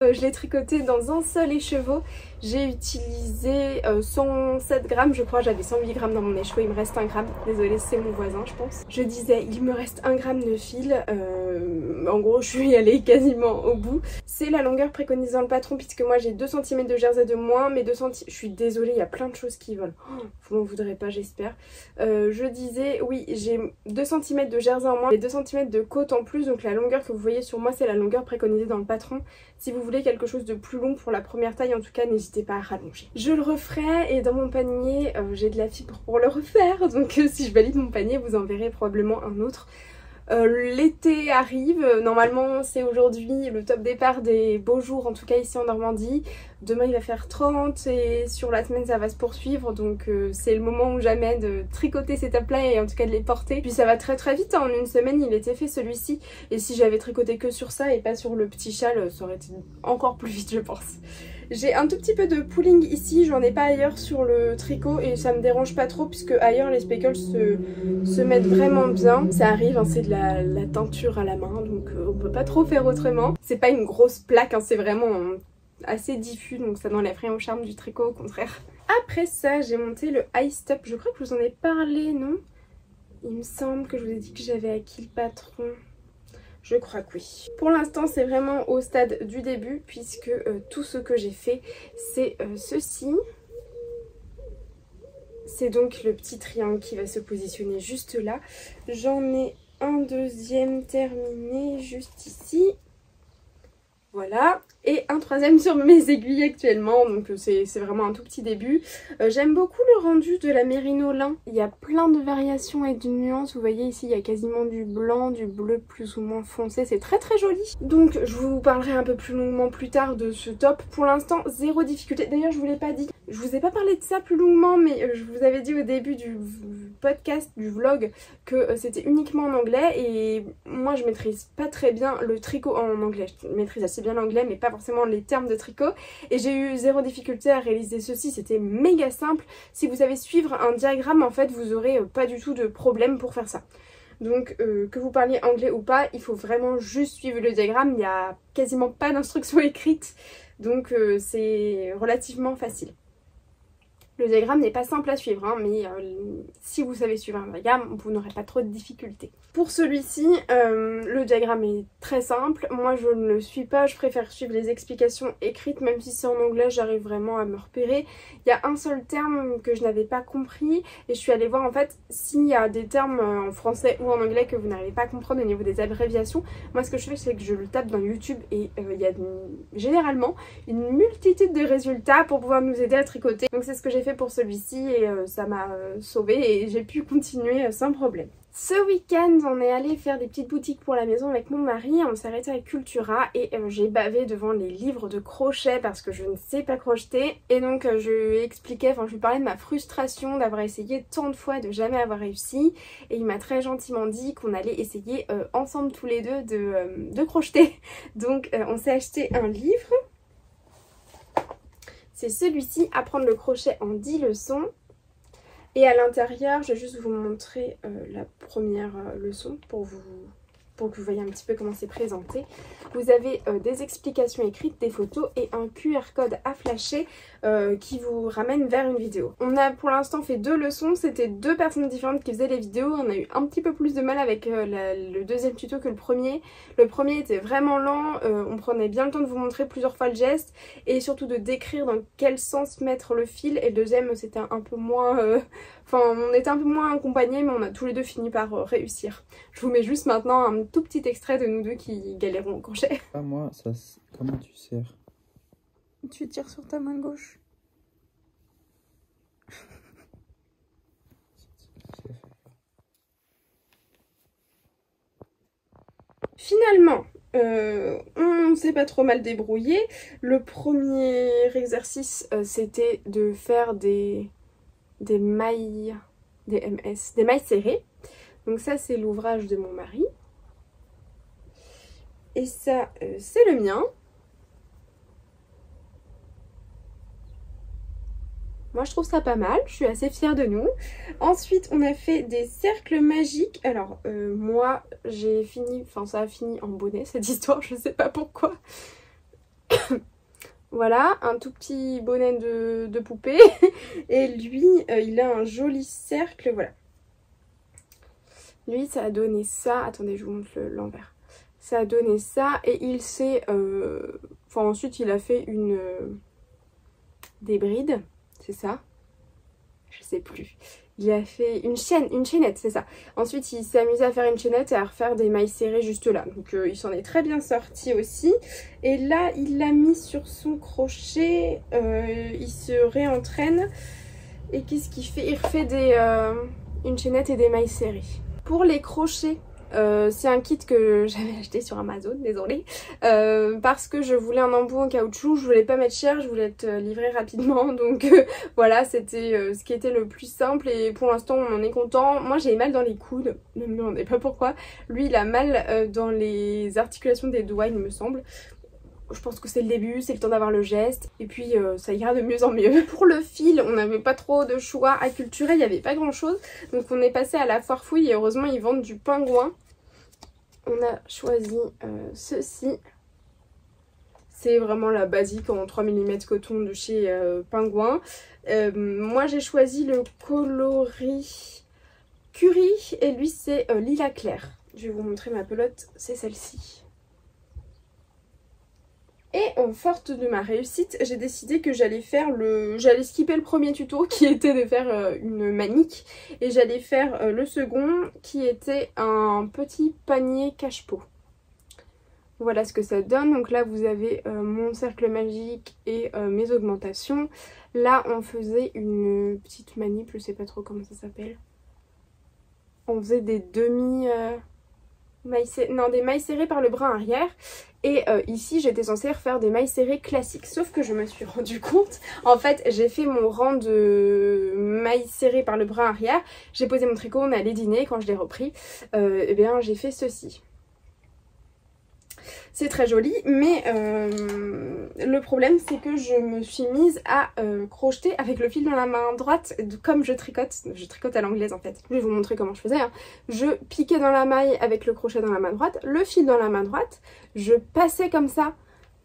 Je l'ai tricoté dans un seul écheveau. J'ai utilisé 107 grammes, je crois. J'avais 108 grammes dans mon écheveau, il me reste 1 gramme. Désolée, c'est mon voisin, je pense. Je disais, il me reste 1 gramme de fil. En gros, je suis allée quasiment au bout. C'est la longueur préconisée dans le patron, puisque moi j'ai 2 cm de jersey de moins. Mais 2 cm, je suis désolée, il y a plein de choses qui volent. Oh, vous m'en voudrez pas, j'espère. Je disais, oui, j'ai 2 cm de jersey en moins et 2 cm de côte en plus. Donc la longueur que vous voyez sur moi, c'est la longueur préconisée dans le patron. Si vous voulez quelque chose de plus long pour la première taille, en tout cas, n'hésitez pas à rallonger. Je le referai et dans mon panier, j'ai de la fibre pour le refaire. Donc si je valide mon panier, vous en verrez probablement un autre. L'été arrive, normalement c'est aujourd'hui le top départ des beaux jours, en tout cas ici en Normandie. Demain il va faire 30 et sur la semaine ça va se poursuivre, donc c'est le moment ou jamais de tricoter ces tops là et en tout cas de les porter. Puis ça va très vite, hein. En une semaine il était fait celui-ci, et si j'avais tricoté que sur ça et pas sur le petit châle, ça aurait été encore plus vite je pense. J'ai un tout petit peu de pooling ici, j'en ai pas ailleurs sur le tricot et ça me dérange pas trop puisque ailleurs les speckles se mettent vraiment bien. Ça arrive, hein, c'est de la teinture à la main, donc on peut pas trop faire autrement. C'est pas une grosse plaque, hein, c'est vraiment assez diffus, donc ça n'enlève rien au charme du tricot, au contraire. Après ça, j'ai monté le High Step, je crois que je vous en ai parlé, non? Il me semble que je vous ai dit que j'avais acquis le patron. Je crois que oui. Pour l'instant c'est vraiment au stade du début puisque tout ce que j'ai fait c'est ceci. C'est donc le petit triangle qui va se positionner juste là. J'en ai un deuxième terminé juste ici. Voilà, et un troisième sur mes aiguilles actuellement, donc c'est vraiment un tout petit début. J'aime beaucoup le rendu de la mérino lin, il y a plein de variations et de nuances, vous voyez ici il y a quasiment du blanc, du bleu plus ou moins foncé, c'est très joli. Donc je vous parlerai un peu plus longuement plus tard de ce top. Pour l'instant zéro difficulté, d'ailleurs je vous l'ai pas dit, je vous ai pas parlé de ça plus longuement, mais je vous avais dit au début du podcast, du vlog, que c'était uniquement en anglais et moi je maîtrise pas très bien le tricot en anglais. Je maîtrise assez bien l'anglais mais pas forcément les termes de tricot et j'ai eu zéro difficulté à réaliser ceci, c'était méga simple. Si vous savez suivre un diagramme en fait vous aurez pas du tout de problème pour faire ça. Donc que vous parliez anglais ou pas, il faut vraiment juste suivre le diagramme, il n'y a quasiment pas d'instructions écrites donc c'est relativement facile. Le diagramme n'est pas simple à suivre, hein, mais si vous savez suivre un diagramme, vous n'aurez pas trop de difficultés. Pour celui-ci, le diagramme est très simple. Moi, je ne le suis pas. Je préfère suivre les explications écrites, même si c'est en anglais, j'arrive vraiment à me repérer. Il y a un seul terme que je n'avais pas compris et je suis allée voir en fait s'il y a des termes en français ou en anglais que vous n'arrivez pas à comprendre au niveau des abréviations. Moi, ce que je fais, c'est que je le tape dans YouTube et il y a généralement une multitude de résultats pour pouvoir nous aider à tricoter. Donc c'est ce que j'ai fait pour celui-ci et ça m'a sauvée et j'ai pu continuer sans problème. Ce week-end, on est allé faire des petites boutiques pour la maison avec mon mari. On s'est arrêté à Cultura et j'ai bavé devant les livres de crochet parce que je ne sais pas crocheter. Et donc je lui expliquais, je lui parlais de ma frustration d'avoir essayé tant de fois et de jamais avoir réussi. Et il m'a très gentiment dit qu'on allait essayer ensemble tous les deux de crocheter. Donc on s'est acheté un livre. C'est celui-ci, Apprendre le crochet en 10 leçons. Et à l'intérieur, je vais juste vous montrer la première leçon pour que vous voyez un petit peu comment c'est présenté. Vous avez des explications écrites, des photos et un QR code à flasher qui vous ramène vers une vidéo. On a pour l'instant fait 2 leçons, c'était 2 personnes différentes qui faisaient les vidéos. On a eu un petit peu plus de mal avec le deuxième tuto que le premier. Le premier était vraiment lent, on prenait bien le temps de vous montrer plusieurs fois le geste et surtout de décrire dans quel sens mettre le fil. Et le deuxième c'était un peu moins... on était un peu moins accompagnés mais on a tous les deux fini par réussir. Je vous mets juste maintenant un tout petit extrait de nous deux qui galérons au crochet. Ah moi, ça, comment tu sers? Tu tires sur ta main gauche. Finalement, on s'est pas trop mal débrouillé. Le premier exercice, c'était de faire des mailles, des mailles serrées. Donc ça, c'est l'ouvrage de mon mari. Et ça, c'est le mien. Moi, je trouve ça pas mal. Je suis assez fière de nous. Ensuite, on a fait des cercles magiques. Alors, moi, j'ai fini... ça a fini en bonnet, cette histoire. Je sais pas pourquoi. Voilà, un tout petit bonnet de poupée. Et lui, il a un joli cercle. Voilà. Lui, ça a donné ça. Attendez, je vous montre l'envers. Ça a donné ça. Et il s'est... ensuite, il a fait des brides. C'est ça? Je sais plus. Il a fait une chaînette, c'est ça. Ensuite, il s'est amusé à faire une chaînette et à refaire des mailles serrées juste là. Donc, il s'en est très bien sorti aussi. Et là, il l'a mis sur son crochet. Il se réentraîne. Et qu'est-ce qu'il fait? Il refait une chaînette et des mailles serrées. Pour les crochets, c'est un kit que j'avais acheté sur Amazon, désolée, parce que je voulais un embout en caoutchouc, je voulais pas mettre cher, je voulais être livrée rapidement, donc voilà, c'était ce qui était le plus simple et pour l'instant on en est content. Moi j'ai mal dans les coudes, ne me demandez pas pourquoi, lui il a mal dans les articulations des doigts il me semble. Je pense que c'est le début, c'est le temps d'avoir le geste et puis ça ira de mieux en mieux. Pour le fil, on n'avait pas trop de choix à culturer, il n'y avait pas grand chose. Donc on est passé à la foire fouille et heureusement ils vendent du pingouin. On a choisi ceci. C'est vraiment la basique en 3 mm coton de chez Pingouin. Moi j'ai choisi le coloris Curie et lui c'est lilas clair. Je vais vous montrer ma pelote, c'est celle-ci. Et forte de ma réussite, j'ai décidé que j'allais skipper le premier tuto qui était de faire une manique et j'allais faire le second qui était un petit panier cache-pot. Voilà ce que ça donne. Donc là vous avez mon cercle magique et mes augmentations. Là on faisait une petite manip, je sais pas trop comment ça s'appelle. On faisait des des mailles serrées par le brin arrière. Et ici j'étais censée refaire des mailles serrées classiques, sauf que je me suis rendu compte, en fait j'ai fait mon rang de mailles serrées par le brin arrière, j'ai posé mon tricot, on est allé dîner, quand je l'ai repris, eh bien j'ai fait ceci. C'est très joli, mais le problème c'est que je me suis mise à crocheter avec le fil dans la main droite, comme je tricote à l'anglaise en fait. Je vais vous montrer comment je faisais. Hein. Je piquais dans la maille avec le crochet dans la main droite, le fil dans la main droite, je passais comme ça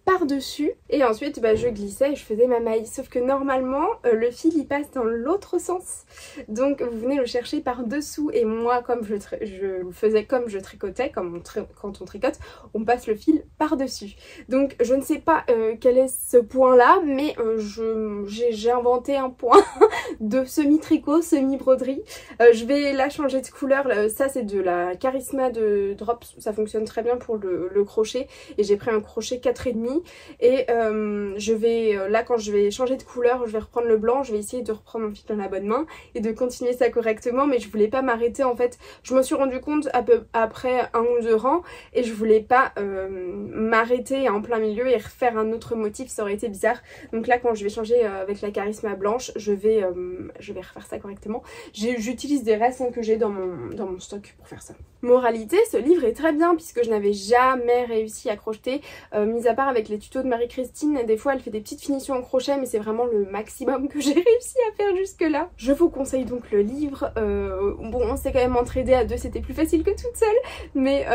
par-dessus et ensuite je glissais et je faisais ma maille. Sauf que normalement le fil il passe dans l'autre sens, donc vous venez le chercher par-dessous et moi comme je le faisais comme je tricotais, quand on tricote, on passe le fil par-dessus. Donc je ne sais pas quel est ce point là, mais j'ai inventé un point de semi-tricot, semi-broderie. Je vais la changer de couleur, ça c'est de la Charisma de Drops, ça fonctionne très bien pour le crochet et j'ai pris un crochet 4,5 et je vais, là quand je vais changer de couleur, je vais reprendre le blanc, je vais essayer de reprendre mon fil dans la bonne main et de continuer ça correctement, mais je voulais pas m'arrêter en fait. Je me suis rendu compte après un ou deux rangs et je voulais pas m'arrêter en plein milieu et refaire un autre motif, ça aurait été bizarre. Donc là quand je vais changer avec la Charisma blanche, je vais refaire ça correctement. J'utilise des restes que j'ai dans mon stock pour faire ça. Moralité, ce livre est très bien puisque je n'avais jamais réussi à crocheter, mis à part avec les tutos de Marie-Christine. Des fois elle fait des petites finitions en crochet, mais c'est vraiment le maximum que j'ai réussi à faire jusque là. Je vous conseille donc le livre. Bon, on s'est quand même entraidé à deux, c'était plus facile que toute seule, mais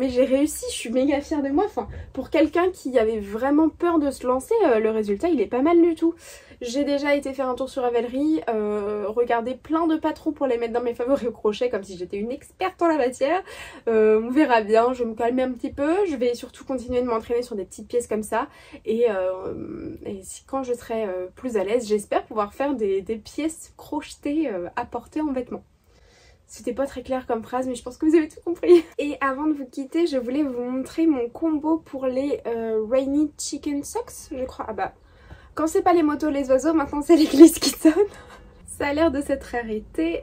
j'ai réussi, je suis méga fière de moi. Enfin, pour quelqu'un qui avait vraiment peur de se lancer, le résultat il est pas mal du tout. J'ai déjà été faire un tour sur Ravelry, regarder plein de patrons pour les mettre dans mes favoris au crochet comme si j'étais une experte en la matière. On verra bien, je vais me calmer un petit peu, je vais surtout continuer de m'entraîner sur des petites pièces comme ça et quand je serai plus à l'aise, j'espère pouvoir faire des pièces crochetées à porter en vêtements. C'était pas très clair comme phrase mais je pense que vous avez tout compris. Et avant de vous quitter, je voulais vous montrer mon combo pour les Rainy Chicken Socks, je crois. Ah bah, quand c'est pas les motos, les oiseaux, maintenant c'est l'église qui sonne. Ça a l'air de s'être arrêté.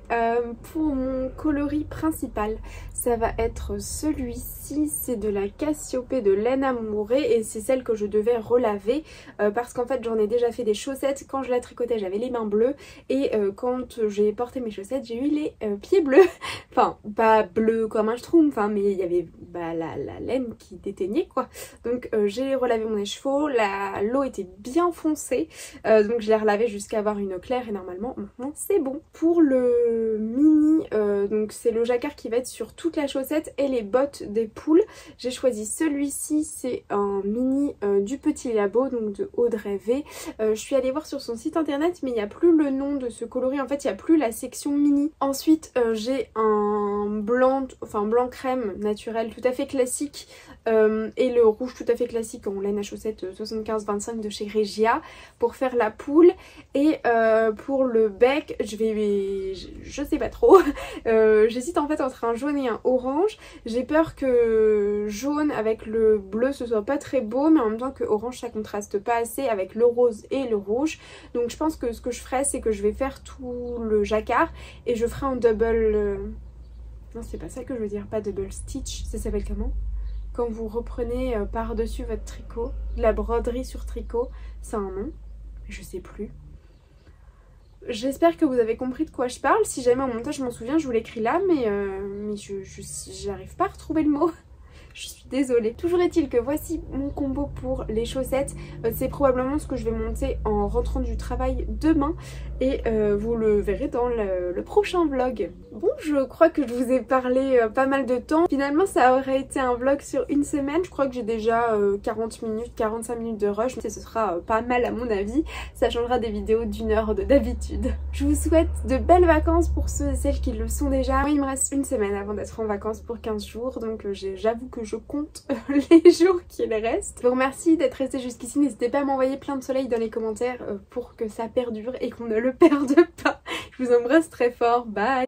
Pour mon coloris principal, ça va être celui-ci, c'est de la Cassiopée de laine amourée et c'est celle que je devais relaver parce qu'en fait j'en ai déjà fait des chaussettes. Quand je la tricotais j'avais les mains bleues et quand j'ai porté mes chaussettes j'ai eu les pieds bleus. Enfin pas bleu comme un schtroumpf, hein, mais il y avait la laine qui déteignait quoi. Donc j'ai relavé mon écheveau, l'eau était bien foncée, donc je l'ai relavé jusqu'à avoir une eau claire et normalement c'est bon. Pour le mini, donc c'est le jacquard qui va être sur toute la chaussette et les bottes des poules. J'ai choisi celui-ci, c'est un mini du Petit Labo, donc de Audrey V. Je suis allée voir sur son site internet mais il n'y a plus le nom de ce coloris, en fait il n'y a plus la section mini. Ensuite j'ai un blanc, blanc crème naturel tout à fait classique et le rouge tout à fait classique en laine à chaussettes 75-25 de chez Regia pour faire la poule. Et pour le bec je sais pas trop, j'hésite en fait entre un jaune et un orange. J'ai peur que jaune avec le bleu ce soit pas très beau, mais en même temps que orange ça contraste pas assez avec le rose et le rouge. Donc je pense que ce que je ferai c'est que je vais faire tout le jacquard et je ferai un double... Non c'est pas ça que je veux dire, pas double stitch, ça s'appelle comment? Quand vous reprenez par-dessus votre tricot, la broderie sur tricot, c'est un nom, je sais plus. J'espère que vous avez compris de quoi je parle. Si jamais au montage je m'en souviens, je vous l'écris là, mais j'arrive pas à retrouver le mot. Je suis désolée. Toujours est-il que voici mon combo pour les chaussettes. C'est probablement ce que je vais monter en rentrant du travail demain. Et vous le verrez dans le prochain vlog. Bon, je crois que je vous ai parlé pas mal de temps. Finalement, ça aurait été un vlog sur une semaine. Je crois que j'ai déjà 40 minutes, 45 minutes de rush. Ce sera pas mal à mon avis. Ça changera des vidéos d'1 heure d'habitude. Je vous souhaite de belles vacances pour ceux et celles qui le sont déjà. Moi, il me reste une semaine avant d'être en vacances pour 15 jours. Donc j'avoue que je compte les jours qu'il reste. Je vous remercie d'être resté jusqu'ici. N'hésitez pas à m'envoyer plein de soleil dans les commentaires pour que ça perdure et qu'on ne le perde pas. Je vous embrasse très fort. Bye!